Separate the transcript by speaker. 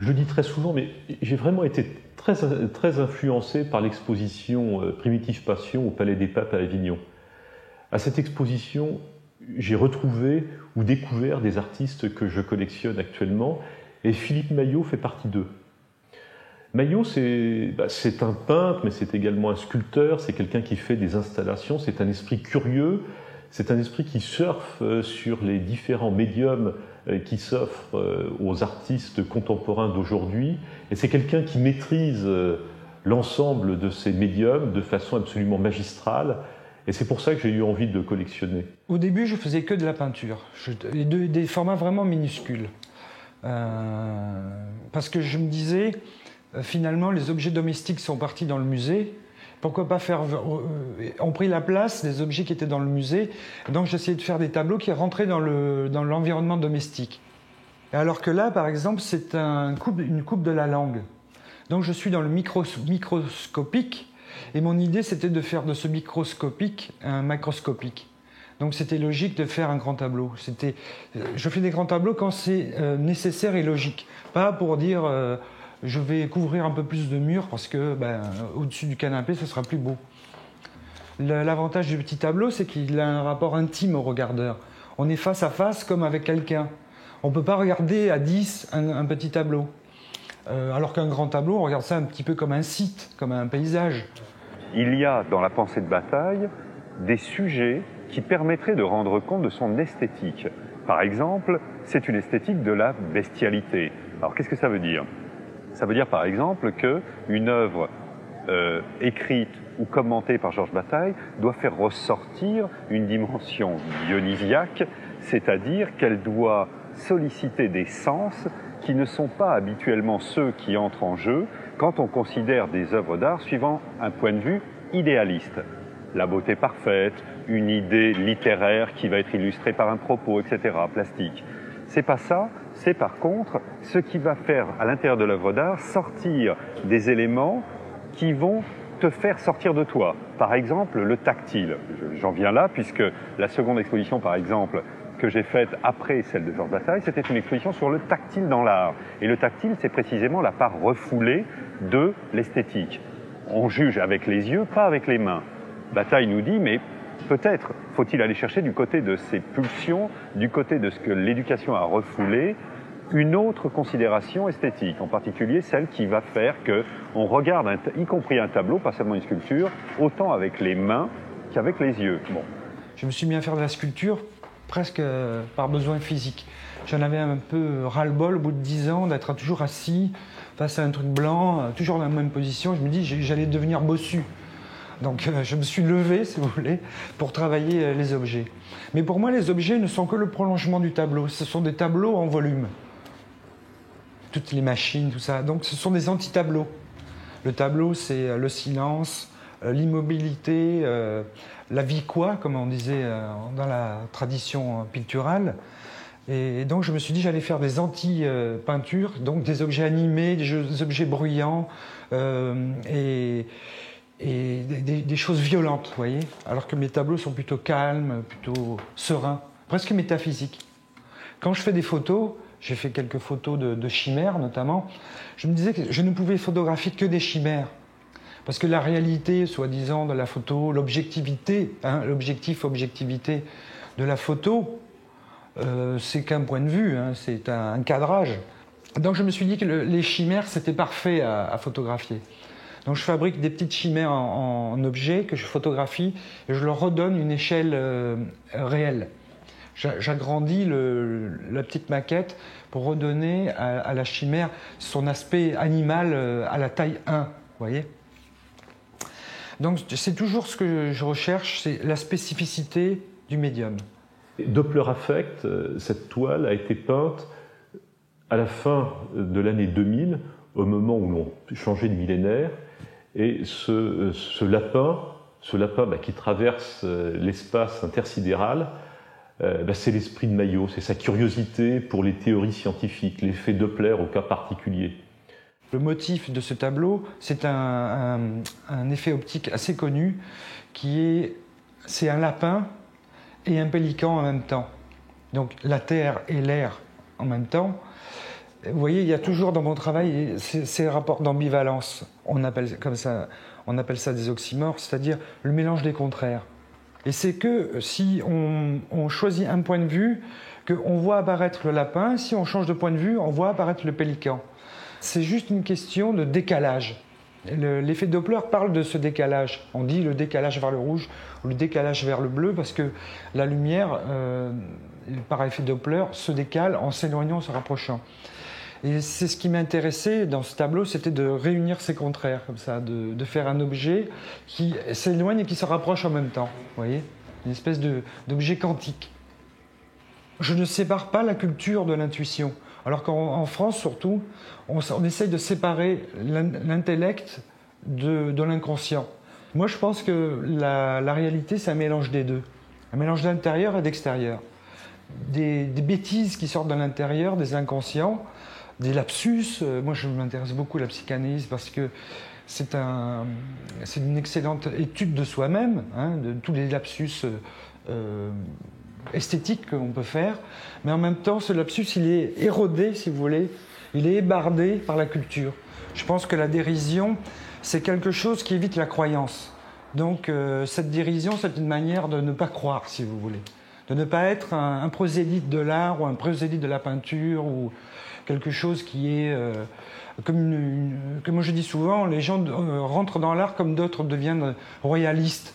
Speaker 1: Je le dis très souvent, mais j'ai vraiment été très influencé par l'exposition Primitive Passion au Palais des Papes à Avignon. À cette exposition, j'ai retrouvé ou découvert des artistes que je collectionne actuellement, et Philippe Maillot fait partie d'eux. Maillot, c'est un peintre, mais c'est également un sculpteur, c'est quelqu'un qui fait des installations, c'est un esprit curieux, c'est un esprit qui surfe sur les différents médiums qui s'offrent aux artistes contemporains d'aujourd'hui, et c'est quelqu'un qui maîtrise l'ensemble de ces médiums de façon absolument magistrale, et c'est pour ça que j'ai eu envie de collectionner.
Speaker 2: Au début, je faisais que de la peinture, des formats vraiment minuscules, parce que je me disais, finalement, les objets domestiques sont partis dans le musée. Pourquoi pas ont pris la place des objets qui étaient dans le musée. Donc j'essayais de faire des tableaux qui rentraient dans l'environnement domestique. Alors que là, par exemple, c'est une coupe de la langue. Donc je suis dans le microscopique. Et mon idée, c'était de faire de ce microscopique un macroscopique. Donc c'était logique de faire un grand tableau. Je fais des grands tableaux quand c'est nécessaire et logique. Pas pour dire... je vais couvrir un peu plus de murs parce que au-dessus du canapé, ce sera plus beau. L'avantage du petit tableau, c'est qu'il a un rapport intime au regardeur. On est face à face comme avec quelqu'un. On ne peut pas regarder à 10 un petit tableau. Alors qu'un grand tableau, on regarde ça un petit peu comme un site, comme un paysage.
Speaker 3: Il y a dans la pensée de Bataille des sujets qui permettraient de rendre compte de son esthétique. Par exemple, c'est une esthétique de la bestialité. Alors qu'est-ce que ça veut dire ? Ça veut dire par exemple qu'une œuvre écrite ou commentée par Georges Bataille doit faire ressortir une dimension dionysiaque, c'est-à-dire qu'elle doit solliciter des sens qui ne sont pas habituellement ceux qui entrent en jeu quand on considère des œuvres d'art suivant un point de vue idéaliste. La beauté parfaite, une idée littéraire qui va être illustrée par un propos, etc., plastique. C'est pas ça, c'est par contre ce qui va faire à l'intérieur de l'œuvre d'art sortir des éléments qui vont te faire sortir de toi. Par exemple, le tactile. J'en viens là puisque la seconde exposition, par exemple, que j'ai faite après celle de Georges Bataille, c'était une exposition sur le tactile dans l'art. Et le tactile, c'est précisément la part refoulée de l'esthétique. On juge avec les yeux, pas avec les mains. Bataille nous dit, mais peut-être faut-il aller chercher du côté de ses pulsions, du côté de ce que l'éducation a refoulé, une autre considération esthétique, en particulier celle qui va faire qu'on regarde, y compris un tableau, pas seulement une sculpture, autant avec les mains qu'avec les yeux. Bon.
Speaker 2: Je me suis mis à faire de la sculpture presque par besoin physique. J'en avais un peu ras-le-bol au bout de 10 ans d'être toujours assis face à un truc blanc, toujours dans la même position. Je me dis j'allais devenir bossu. Donc je me suis levé, si vous voulez, pour travailler les objets. Mais pour moi, les objets ne sont que le prolongement du tableau. Ce sont des tableaux en volume. Toutes les machines, tout ça. Donc ce sont des anti-tableaux. Le tableau, c'est le silence, l'immobilité, la vie quoi, comme on disait dans la tradition picturale. Et donc je me suis dit j'allais faire des anti-peintures, donc des objets animés, des objets bruyants et des choses violentes, vous voyez. Alors que mes tableaux sont plutôt calmes, plutôt sereins, presque métaphysiques. Quand je fais des photos, j'ai fait quelques photos de chimères notamment, je me disais que je ne pouvais photographier que des chimères. Parce que la réalité, soi-disant, de la photo, l'objectivité, objectivité de la photo, c'est qu'un point de vue, c'est un cadrage. Donc je me suis dit que les chimères, c'était parfait à photographier. Donc je fabrique des petites chimères en objets que je photographie et je leur redonne une échelle réelle. J'agrandis la petite maquette pour redonner à la chimère son aspect animal à la taille 1, vous voyez. Donc c'est toujours ce que je recherche, c'est la spécificité du médium.
Speaker 1: Doppler Affect, cette toile a été peinte à la fin de l'année 2000, au moment où l'on changeait de millénaire, et ce lapin qui traverse l'espace intersidéral, c'est l'esprit de Maillot, c'est sa curiosité pour les théories scientifiques, l'effet Doppler au cas particulier.
Speaker 2: Le motif de ce tableau, c'est un effet optique assez connu, c'est un lapin et un pélican en même temps. Donc la terre et l'air en même temps. Vous voyez, il y a toujours dans mon travail ces rapports d'ambivalence. On appelle ça des oxymores, c'est-à-dire le mélange des contraires. Et c'est que si on choisit un point de vue, qu'on voit apparaître le lapin, si on change de point de vue, on voit apparaître le pélican. C'est juste une question de décalage. L'effet Doppler parle de ce décalage. On dit le décalage vers le rouge ou le décalage vers le bleu parce que la lumière, par effet Doppler, se décale en s'éloignant, en se rapprochant. Et c'est ce qui m'intéressait dans ce tableau, c'était de réunir ces contraires, comme ça, de faire un objet qui s'éloigne et qui se rapproche en même temps. Vous voyez, une espèce d'objet quantique. Je ne sépare pas la culture de l'intuition. Alors qu'en France, surtout, on essaye de séparer l'intellect de l'inconscient. Moi, je pense que la réalité, c'est un mélange des deux. Un mélange d'intérieur et d'extérieur. Des bêtises qui sortent de l'intérieur, des inconscients, des lapsus. Moi, je m'intéresse beaucoup à la psychanalyse parce que c'est une excellente étude de soi-même, hein, de tous les lapsus esthétiques qu'on peut faire. Mais en même temps, ce lapsus, il est érodé, si vous voulez, il est ébardé par la culture. Je pense que la dérision, c'est quelque chose qui évite la croyance. Donc, cette dérision, c'est une manière de ne pas croire, si vous voulez. De ne pas être un prosélyte de l'art ou un prosélyte de la peinture ou quelque chose qui est, comme moi je dis souvent, les gens rentrent dans l'art comme d'autres deviennent royalistes.